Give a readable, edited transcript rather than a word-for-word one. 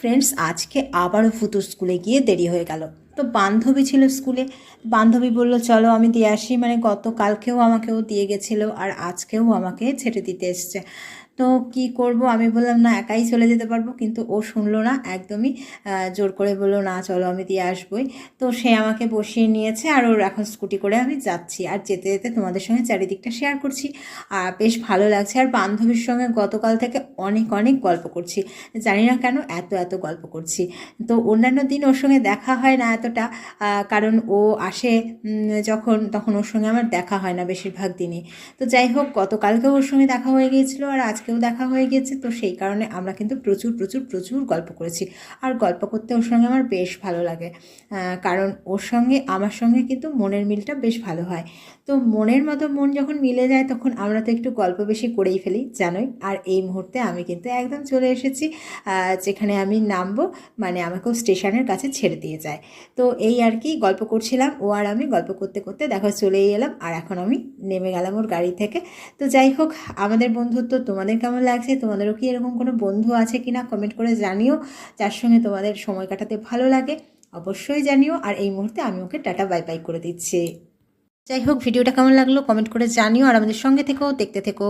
Friends, আজকে আবারও ফুতুর স্কুলে গিয়ে দেরি হয়ে গেল। তো বান্ধবী ছিল স্কুলে, বান্ধবী বলল চলো আমি দিয়ে আসি। মানে গতকালকেও আমাকেও দিয়ে গেছিলো আর আজকেও আমাকে ছেড়ে দিতে এসছে। তো কি করব, আমি বললাম না একাই চলে যেতে পারবো, কিন্তু ও শুনলো না একদমই। জোর করে বললো না চলো আমি দিয়ে আসবোই। তো সে আমাকে বসিয়ে নিয়েছে আর ওর এখন স্কুটি করে আমি যাচ্ছি, আর যেতে যেতে তোমাদের সঙ্গে চারিদিকটা শেয়ার করছি। আর বেশ ভালো লাগছে। আর বান্ধবীর সঙ্গে গতকাল থেকে অনেক অনেক গল্প করছি, জানি না কেন এত এত গল্প করছি। তো অন্যান্য দিন ওর সঙ্গে দেখা হয় না এতটা, কারণ ও আসে যখন তখন ওর সঙ্গে আমার দেখা হয় না বেশিরভাগ দিনই। তো যাই হোক, গতকালকেও ওর সঙ্গে দেখা হয়ে গিয়েছিলো আর আজকেও দেখা হয়ে গিয়েছে। তো সেই কারণে আমরা কিন্তু প্রচুর প্রচুর প্রচুর গল্প করেছি। আর গল্প করতে ওর সঙ্গে আমার বেশ ভালো লাগে, কারণ ওর সঙ্গে আমার সঙ্গে কিন্তু মনের মিলটা বেশ ভালো হয়। তো মনের মতো মন যখন মিলে যায় তখন আমরা তো একটু গল্প বেশি করেই ফেলি, জানোই। আর এই মুহূর্তে আমি কিন্তু একদম চলে এসেছি যেখানে আমি নামবো, মানে আমাকেও স্টেশনের কাছে ছেড়ে দিয়ে যায়। তো এই আর কি গল্প করছিলাম, ও আর আমি গল্প করতে করতে দেখো চলেই এলাম। আর এখন আমি নেমে গেলাম ওর গাড়ি থেকে। তো যাই হোক, আমাদের বন্ধুত্ব তোমাদের কেমন লাগছে? তোমাদেরও কি এরকম কোনো বন্ধু আছে কি না কমেন্ট করে জানিও, যার সঙ্গে তোমাদের সময় কাটাতে ভালো লাগে অবশ্যই জানিও। আর এই মুহূর্তে আমি ওকে টাটা বাই বাই করে দিচ্ছি। যাই হোক, ভিডিওটা কেমন লাগলো কমেন্ট করে জানিও, আর আমাদের সঙ্গে থেকো, দেখতে থেকো।